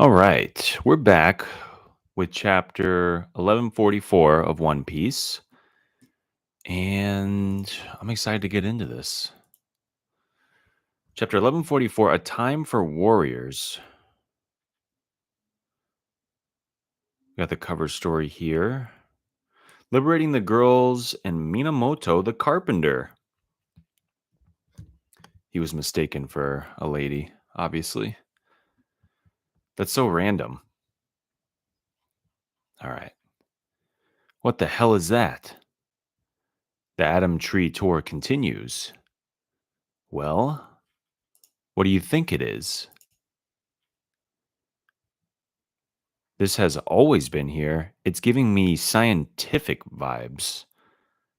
All right, we're back with chapter 1144 of One Piece, and I'm excited to get into this. Chapter 1144, A Time for Warriors. We got the cover story here. Liberating the girls and Minamoto the carpenter. He was mistaken for a lady, obviously. That's so random. All right. What the hell is that? The Atom Tree tour continues. Well, what do you think it is? This has always been here. It's giving me scientific vibes.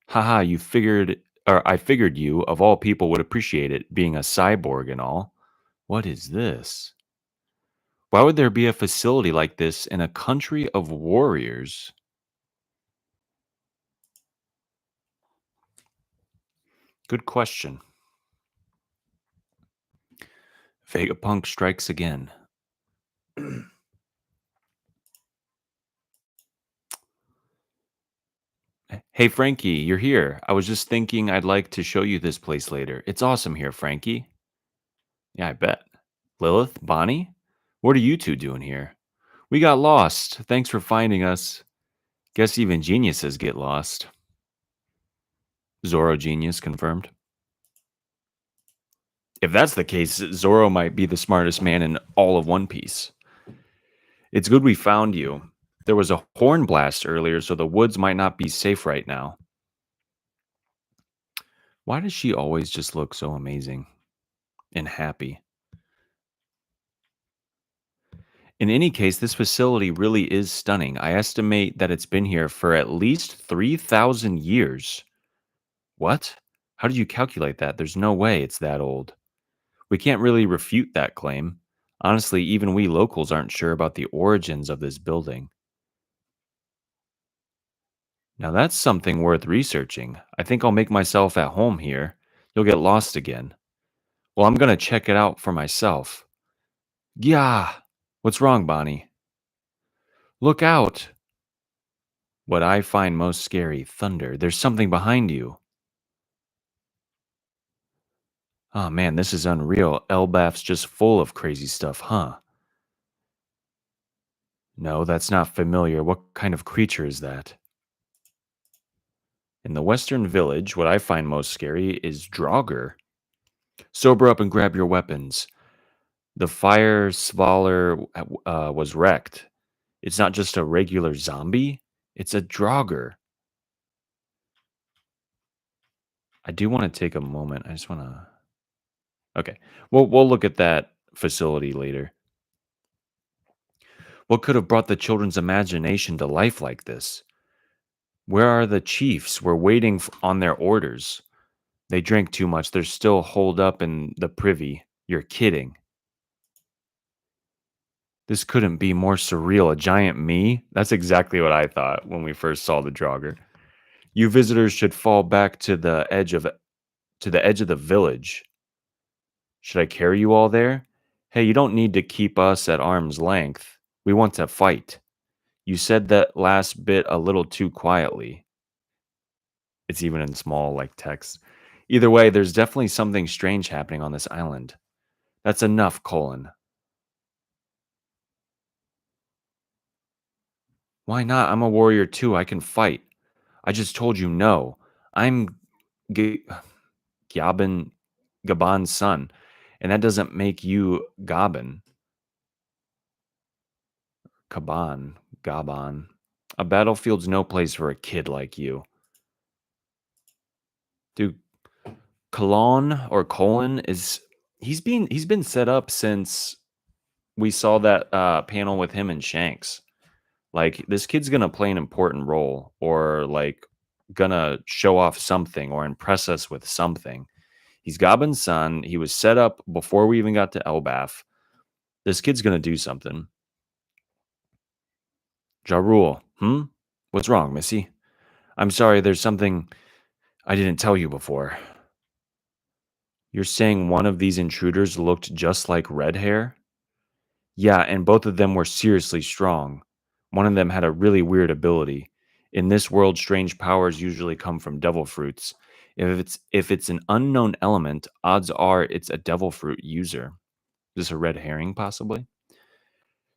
Haha, you figured, or I figured you, of all people, would appreciate it, being a cyborg and all. What is this? Why would there be a facility like this in a country of warriors? Good question. Vegapunk strikes again. Hey, Frankie, you're here. I was just thinking I'd like to show you this place later. It's awesome here, Frankie. Yeah, I bet. Lilith, Bonnie, what are you two doing here? We got lost. Thanks for finding us. Guess even geniuses get lost. Zoro genius confirmed. If that's the case, Zoro might be the smartest man in all of One Piece. It's good we found you. There was a horn blast earlier, so the woods might not be safe right now. Why does she always just look so amazing and happy? In any case, this facility really is stunning. I estimate that it's been here for at least 3,000 years. What? How did you calculate that? There's no way it's that old. We can't really refute that claim. Honestly, even we locals aren't sure about the origins of this building. Now that's something worth researching. I think I'll make myself at home here. You'll get lost again. Well, I'm gonna check it out for myself. Yeah! What's wrong, Bonnie? Look out! What I find most scary, thunder. There's something behind you. Oh man, this is unreal. Elbaf's just full of crazy stuff, huh? No, that's not familiar. What kind of creature is that? In the Western Village, what I find most scary is Draugr. Sober up and grab your weapons. The fire Svaller was wrecked. It's not just a regular zombie, it's a Draugr. I do want to take a moment. I just want to. Okay. We'll look at that facility later. What could have brought the children's imagination to life like this? Where are the chiefs? We're waiting on their orders. They drank too much. They're still holed up in the privy. You're kidding. This couldn't be more surreal. A giant me? That's exactly what I thought when we first saw the Draugr. You visitors should fall back to the edge of the village. Should I carry you all there? Hey, you don't need to keep us at arm's length. We want to fight. You said that last bit a little too quietly. It's even in small like text. Either way, there's definitely something strange happening on this island. That's enough, Colin. Why not? I'm a warrior too. I can fight. I just told you no. I'm G- Gabin Gaban's son, and that doesn't make you Gabin. Kaban, Gaban. A battlefield's no place for a kid like you. Dude, Colon or Colin is he's been set up since we saw that panel with him and Shanks. Like this kid's gonna play an important role or like gonna show off something or impress us with something. He's Goblin's son. He was set up before we even got to Elbaf. This kid's gonna do something. Ja Rule, What's wrong, Missy? I'm sorry, there's something I didn't tell you before. You're saying one of these intruders looked just like Red Hair? Yeah, and both of them were seriously strong. One of them had a really weird ability. In this world, strange powers usually come from devil fruits. If it's an unknown element, odds are it's a devil fruit user. Is this a red herring, possibly?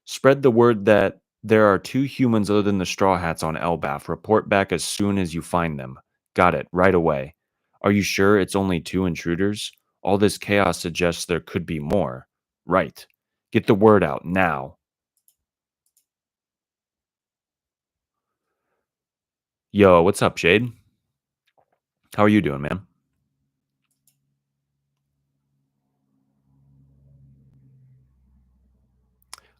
Spread the word that there are two humans other than the Straw Hats on Elbaf. Report back as soon as you find them. Got it, right away. Are you sure it's only two intruders? All this chaos suggests there could be more. Right. Get the word out now. Yo, what's up, Shade? How are you doing, man?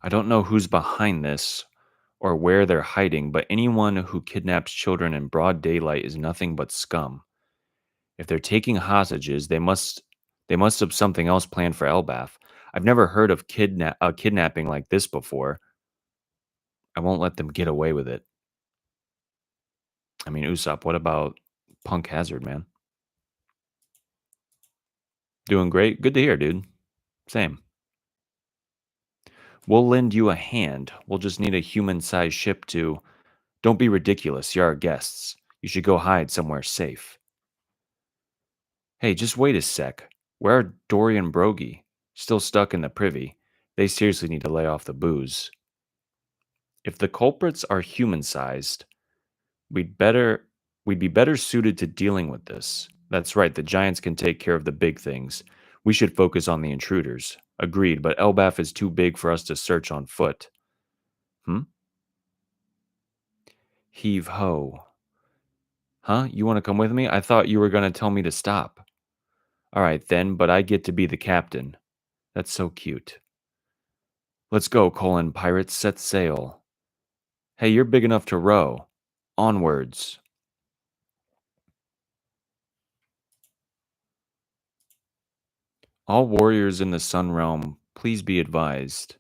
I don't know who's behind this or where they're hiding, but anyone who kidnaps children in broad daylight is nothing but scum. If they're taking hostages, they must have something else planned for Elbath. I've never heard of kidnapping like this before. I won't let them get away with it. I mean, Usopp, what about Punk Hazard, man? Doing great. Good to hear, dude. Same. We'll lend you a hand. We'll just need a human-sized ship to. Don't be ridiculous. You're our guests. You should go hide somewhere safe. Hey, just wait a sec. Where are Dory and Brogy? Still stuck in the privy. They seriously need to lay off the booze. If the culprits are human-sized, we'd better we'd be better suited to dealing with this. That's right, the giants can take care of the big things. We should focus on the intruders. Agreed, but Elbaf is too big for us to search on foot. Hmm? Heave ho. Huh? You want to come with me? I thought you were going to tell me to stop. All right then, but I get to be the captain. That's so cute. Let's go, Colin pirates, set sail. Hey, you're big enough to row. Onwards. All warriors in the Sun Realm, please be advised.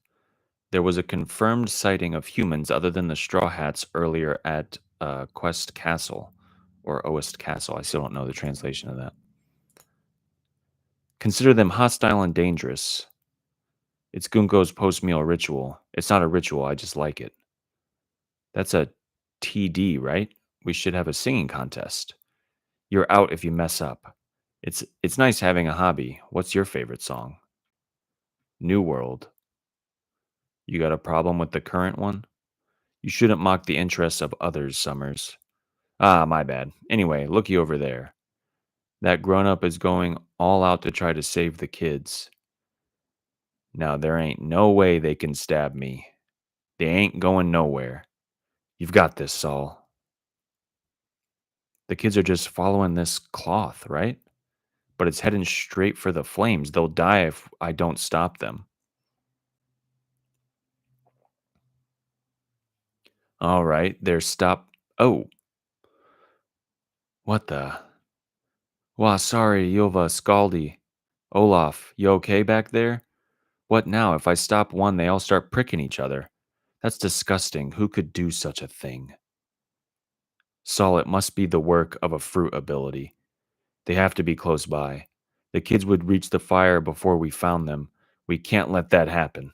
There was a confirmed sighting of humans other than the Straw Hats earlier at Quest Castle or Oest Castle. I still don't know the translation of that. Consider them hostile and dangerous. It's Gunko's post meal ritual. It's not a ritual, I just like it. That's a TD, right? We should have a singing contest. You're out if you mess up. It's nice having a hobby. What's your favorite song? New World. You got a problem with the current one? You shouldn't mock the interests of others, Summers. Ah, my bad. Anyway, looky over there. That grown up is going all out to try to save the kids. Now, there ain't no way they can stab me. They ain't going nowhere. You've got this, Saul. The kids are just following this cloth, right? But it's heading straight for the flames. They'll die if I don't stop them. All right, they're stop. Oh, what the? Wah, sorry, Yova, Scaldi. Olaf, you okay back there? What now? If I stop one, they all start pricking each other. That's disgusting. Who could do such a thing? Saul, it must be the work of a fruit ability. They have to be close by. The kids would reach the fire before we found them. We can't let that happen.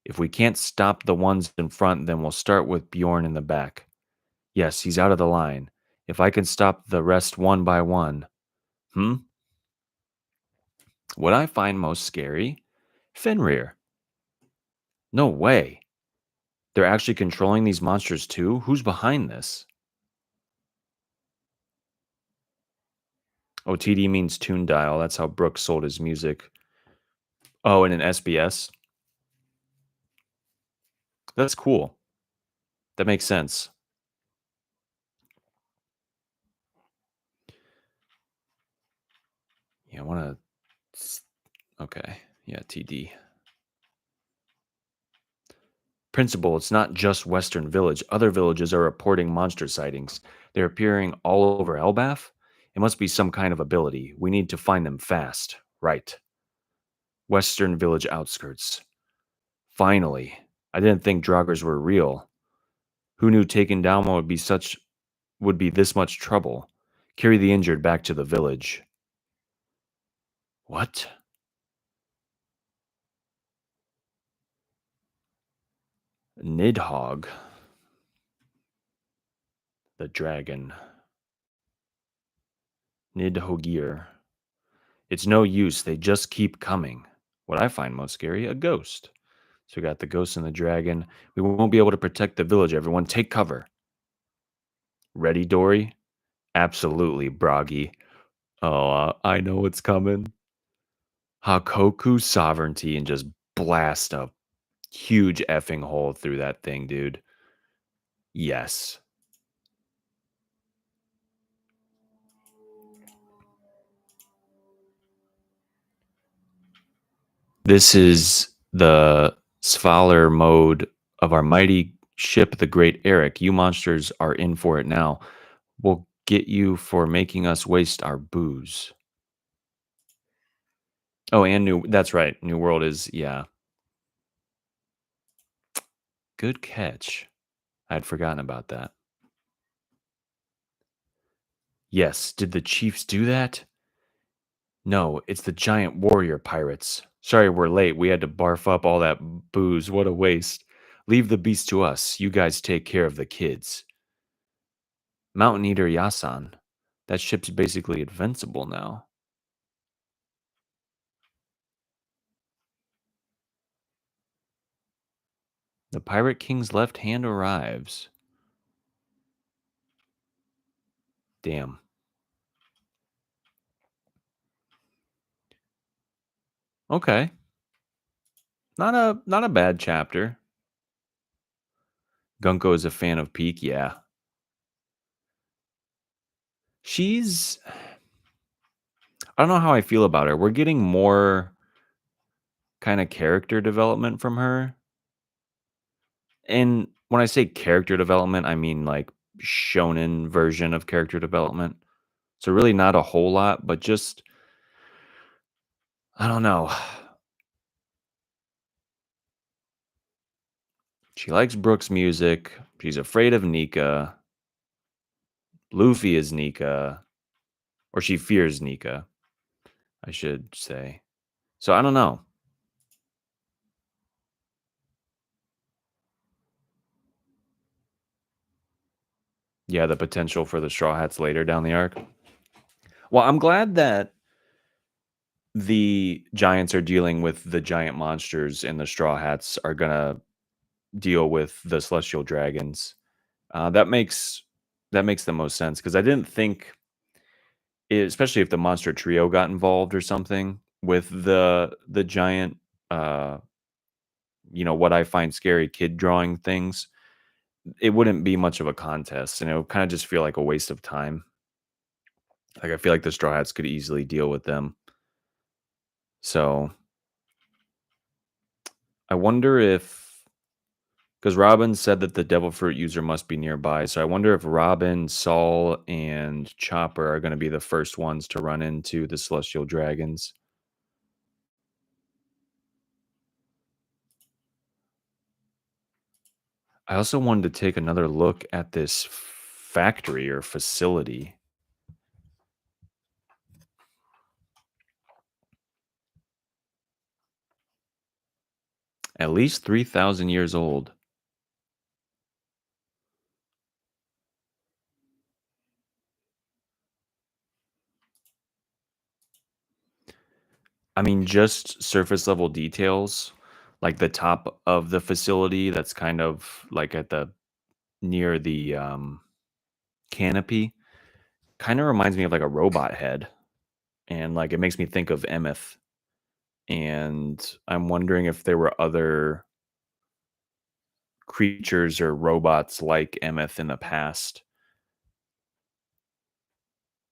If we can't stop the ones in front, then we'll start with Bjorn in the back. Yes, he's out of the line. If I can stop the rest one by one. Hmm? What I find most scary? Fenrir. No way. They're actually controlling these monsters too? Who's behind this? OTD means tune dial. That's how Brooks sold his music. Oh, and an SBS. That's cool. That makes sense. Yeah, I want to. Okay. Yeah, TD. Principal, it's not just Western Village. Other villages are reporting monster sightings. They're appearing all over Elbath. It must be some kind of ability. We need to find them fast. Right. Western Village outskirts. Finally. I didn't think Draugrs were real. Who knew taking down one would be this much trouble? Carry the injured back to the village. What? Nidhogg, the dragon. Nidhoggir. It's no use. They just keep coming. What I find most scary, a ghost. So we got the ghost and the dragon. We won't be able to protect the village. Everyone, take cover. Ready, Dory? Absolutely, Broggy. Oh, I know what's coming. Hakoku sovereignty and just blast a huge effing hole through that thing, dude. Yes. This is the Svalar mode of our mighty ship, the Great Eric. You monsters are in for it now. We'll get you for making us waste our booze. Oh, and that's right. New World is, yeah. Good catch. I had forgotten about that. Yes, did the chiefs do that? No, it's the giant warrior pirates. Sorry we're late. We had to barf up all that booze. What a waste. Leave the beast to us. You guys take care of the kids. Mountain Eater Yasan. That ship's basically invincible now. The Pirate King's left hand arrives. Damn. Okay. Not a bad chapter. Gunko is a fan of Peak, yeah. She's I don't know how I feel about her. We're getting more kind of character development from her. And when I say character development, I mean like shonen version of character development. So really not a whole lot, but just I don't know. She likes Brooks music. She's afraid of Nika. Luffy is Nika, or she fears Nika, I should say. So I don't know. Yeah, the potential for the Straw Hats later down the arc. Well, I'm glad that the Giants are dealing with the giant monsters and the Straw Hats are gonna deal with the Celestial Dragons. That makes the most sense because I didn't think, especially if the monster trio got involved or something with the giant, uh, what I find scary kid drawing things, it wouldn't be much of a contest, and it would kind of just feel like a waste of time. Like I feel like the Straw Hats could easily deal with them. So I wonder if because Robin said that the Devil Fruit user must be nearby, so I wonder if Robin, Saul, and Chopper are going to be the first ones to run into the Celestial Dragons. I also wanted to take another look at this factory or facility. At least 3,000 years old. I mean, just surface level details, like the top of the facility that's kind of like at the near the canopy, kind of reminds me of like a robot head. And like it makes me think of Emeth. And I'm wondering if there were other creatures or robots like Emeth in the past.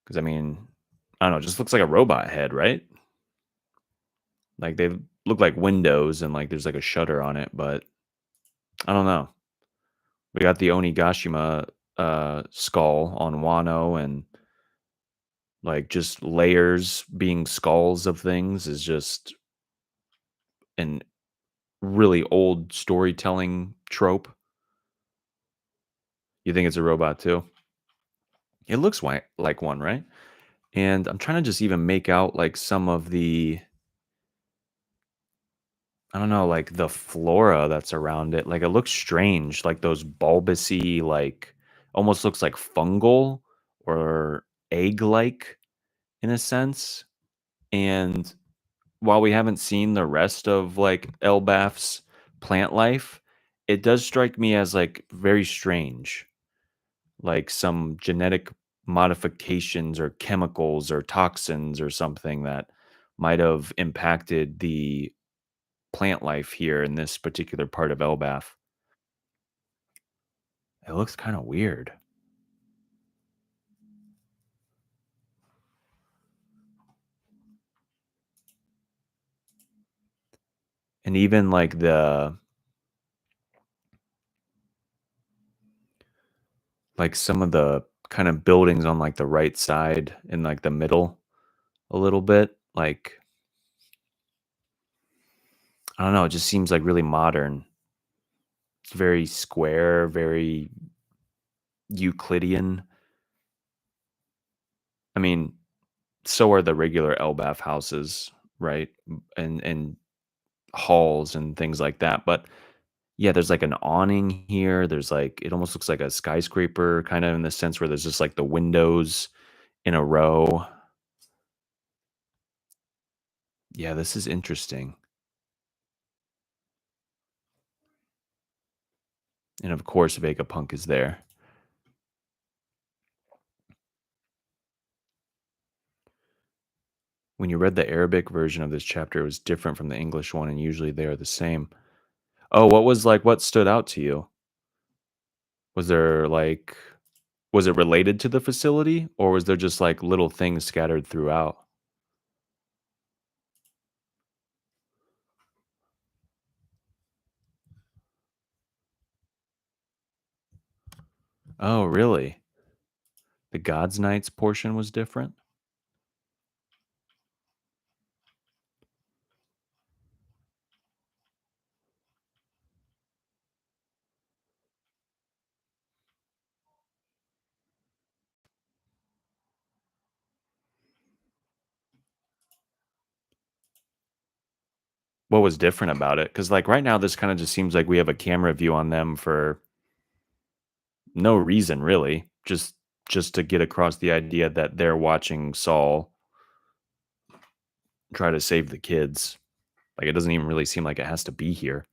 Because I mean, I don't know, it just looks like a robot head, right? Like they look like windows and like there's like a shutter on it, but I don't know. We got the Onigashima skull on Wano, and like just layers being skulls of things is just an really old storytelling trope. You think it's a robot too? It looks like one, right? And I'm trying to just even make out like some of the I don't know, like the flora that's around it, like it looks strange, like those bulbousy, like almost looks like fungal or egg-like in a sense. And while we haven't seen the rest of like Elbaf's plant life, it does strike me as like very strange, like some genetic modifications or chemicals or toxins or something that might have impacted the plant life here in this particular part of Elbaf. It looks kind of weird. And even like some of the kind of buildings on like the right side in like the middle a little bit, like I don't know, it just seems like really modern. It's very square, very Euclidean. I mean, so are the regular Elbaf houses, right? And halls and things like that. But yeah, there's like an awning here. There's like it almost looks like a skyscraper, kind of in the sense where there's just like the windows in a row. Yeah, this is interesting. And of course, Vegapunk is there. When you read the Arabic version of this chapter, it was different from the English one, and usually they are the same. Oh, what was like what stood out to you? Was there like was it related to the facility or was there just like little things scattered throughout? Oh, really? The God's Knights portion was different? What was different about it? Because like right now, this kind of just seems like we have a camera view on them for no reason, really. Just to get across the idea that they're watching Saul try to save the kids. Like it doesn't even really seem like it has to be here,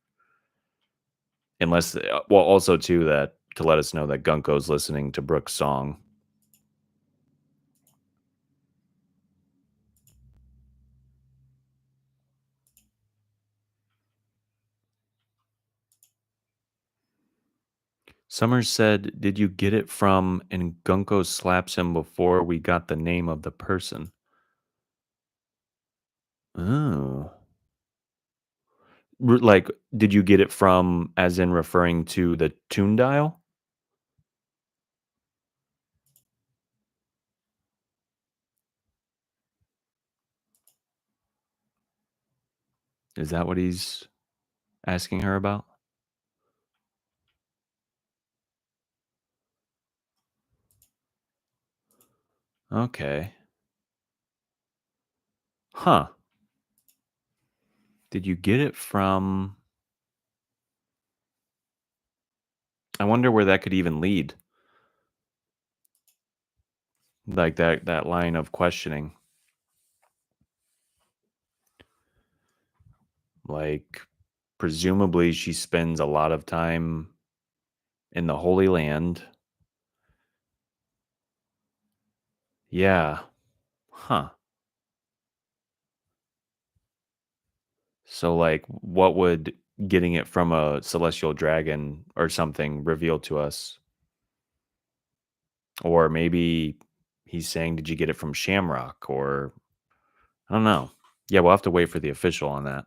unless well, also too that to let us know that Gunko's listening to Brooke's song. Summers said, "Did you get it from?" And Gunko slaps him before we got the name of the person. Oh. Like, did you get it from as in referring to the tune dial? Is that what he's asking her about? Okay. Huh. Did you get it from I wonder where that could even lead. Like that line of questioning. Like presumably she spends a lot of time in the Holy Land. Yeah. Huh. So, like, what would getting it from a celestial dragon or something reveal to us? Or maybe he's saying, "Did you get it from Shamrock?" Or I don't know. Yeah, we'll have to wait for the official on that.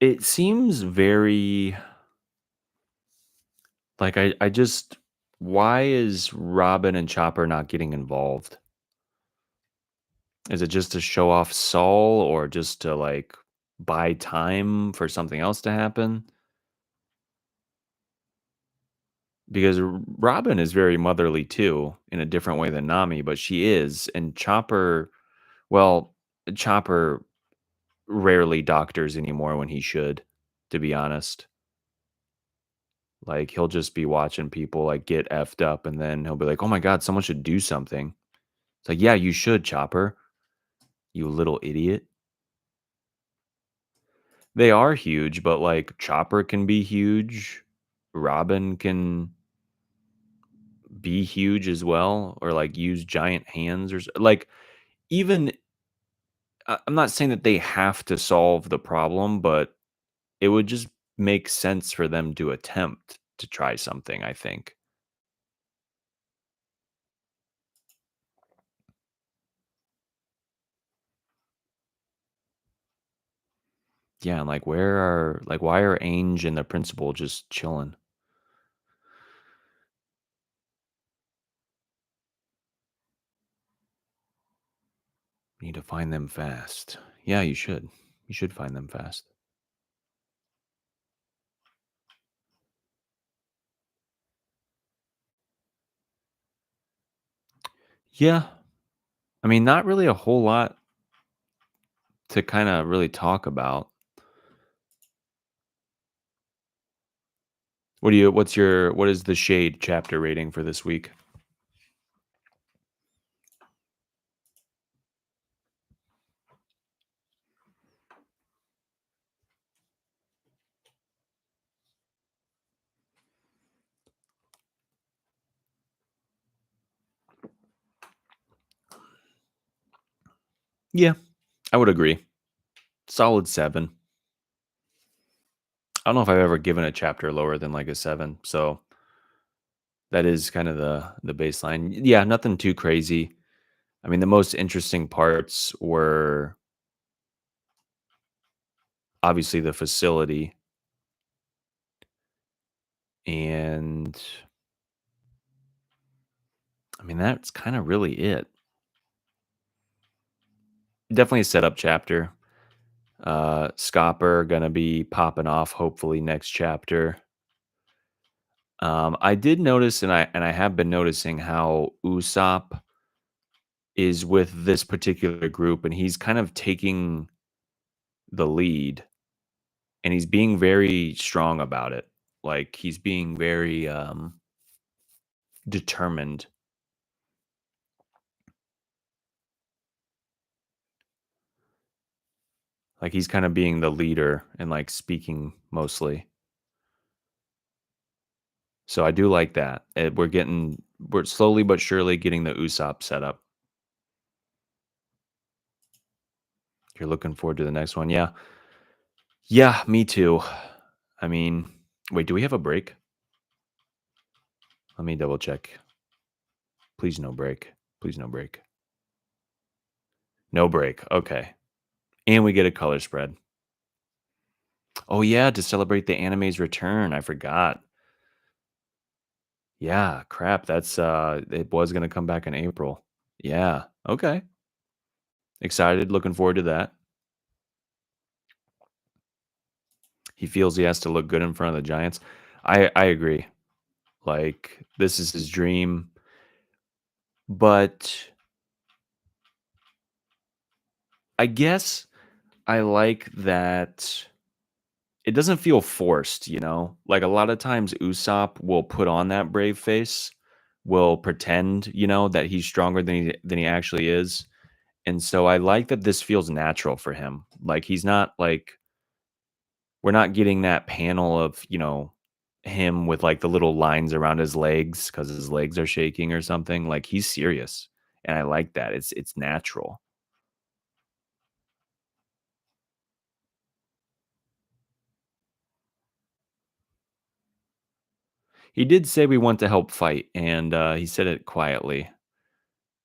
It seems very like I just why is Robin and Chopper not getting involved? Is it just to show off Saul or just to like buy time for something else to happen? because Robin is very motherly too in a different way than Nami, but she is. And Chopper, well, Chopper rarely doctors anymore when he should, to be honest. Like he'll just be watching people like get effed up and then he'll be like, "Oh my god, someone should do something." It's like, "Yeah, you should, Chopper, you little idiot." They are huge, but like Chopper can be huge. Robin can be huge as well or like use giant hands like even I'm not saying that they have to solve the problem, but it would just make sense for them to attempt to try something, I think. Yeah, and like why are Ainge and the principal just chilling? Need to find them fast. Yeah, you should. You should find them fast. Yeah. I mean, not really a whole lot to kind of really talk about. What is the Shade chapter rating for this week? Yeah, I would agree. Solid 7. I don't know if I've ever given a chapter lower than like a 7. So that is kind of the baseline. Yeah, nothing too crazy. I mean, the most interesting parts were obviously the facility and I mean, that's kind of really it. Definitely a setup chapter. Scopper gonna be popping off hopefully next chapter. I did notice, and I have been noticing how Usopp is with this particular group, and he's kind of taking the lead, and he's being very strong about it. Like he's being very determined. Like he's kind of being the leader and like speaking mostly. So I do like that. We're slowly but surely getting the Usopp set up. You're looking forward to the next one. Yeah. Yeah, me too. I mean, wait, do we have a break? Let me double check. Please no break. Please no break. No break. Okay. And we get a color spread. Oh yeah, to celebrate the anime's return. I forgot. Yeah, crap. That's it was gonna come back in April. Yeah. Okay. Excited, looking forward to that. He feels he has to look good in front of the Giants. I agree. Like this is his dream, but I guess I like that it doesn't feel forced, you know? Like a lot of times Usopp will put on that brave face, will pretend, that he's stronger than he actually is. And so I like that this feels natural for him. Like he's not like we're not getting that panel of, him with like the little lines around his legs cuz his legs are shaking or something. Like he's serious. And I like that. It's natural. He did say we want to help fight and he said it quietly.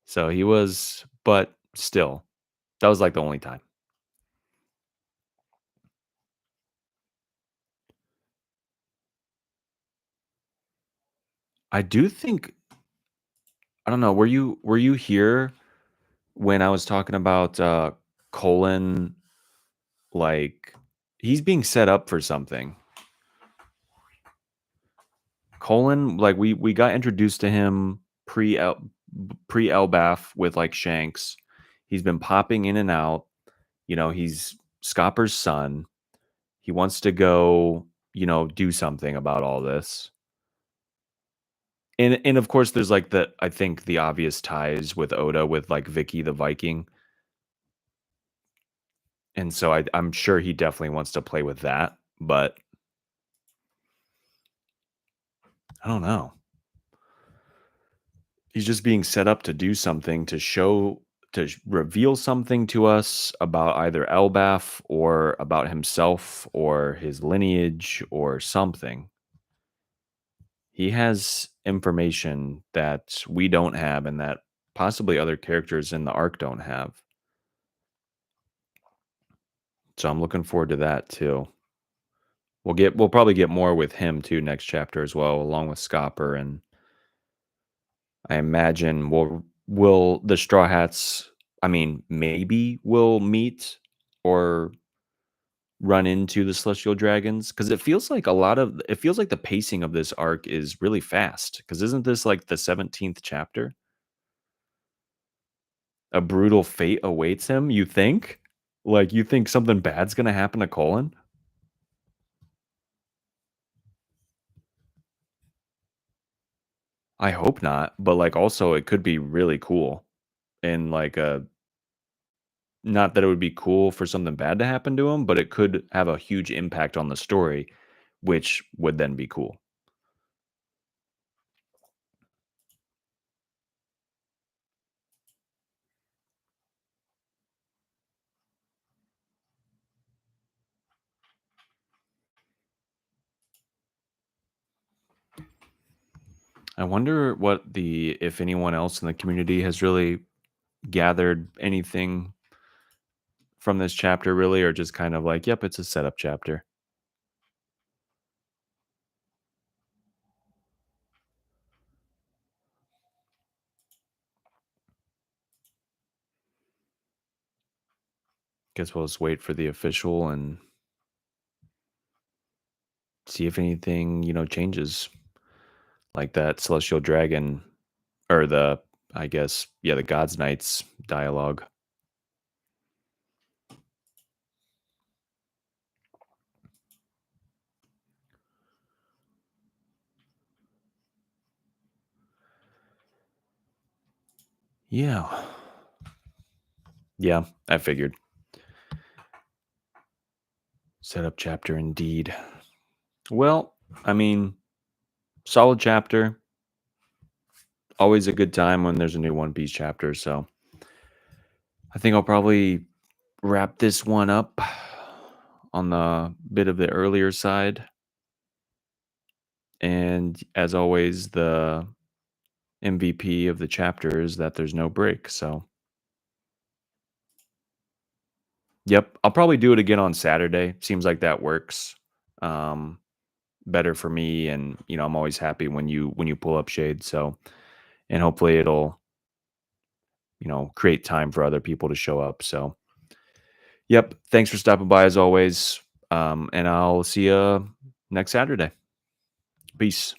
So he was, but still, that was like the only time. I do think I don't know, were you here when I was talking about Colin like he's being set up for something. Colin, like we got introduced to him pre Elbaf with like Shanks. He's been popping in and out. He's Scopper's son. He wants to go, do something about all this. And of course there's like I think the obvious ties with Oda with like Vicky the Viking. And so I'm sure he definitely wants to play with that, but I don't know. He's just being set up to do something reveal something to us about either Elbaf or about himself or his lineage or something. He has information that we don't have and that possibly other characters in the arc don't have. So I'm looking forward to that too. We'll probably get more with him too next chapter as well, along with Scopper, and I imagine will the Straw Hats, I mean, maybe will meet or run into the Celestial Dragons, because it feels like the pacing of this arc is really fast. Because isn't this like the 17th chapter? A brutal fate awaits him. You think? Like you think something bad's gonna happen to Colin? I hope not, but like also it could be really cool and like a not that it would be cool for something bad to happen to him, but it could have a huge impact on the story, which would then be cool. I wonder if anyone else in the community has really gathered anything from this chapter, really, or just kind of like, yep, it's a setup chapter. Guess we'll just wait for the official and see if anything, changes. Like that Celestial Dragon or I guess, yeah, the God's Knights dialogue. Yeah. Yeah, I figured. Setup chapter indeed. Well, I mean, solid chapter. Always a good time when there's a new One Piece chapter. So I think I'll probably wrap this one up on the bit of the earlier side. And as always, the MVP of the chapter is that there's no break. So, yep, I'll probably do it again on Saturday. Seems like that works um, better for me. And I'm always happy when you pull up Shade. So, and hopefully it'll create time for other people to show up. So, yep. Thanks for stopping by as always. And I'll see you next Saturday. Peace.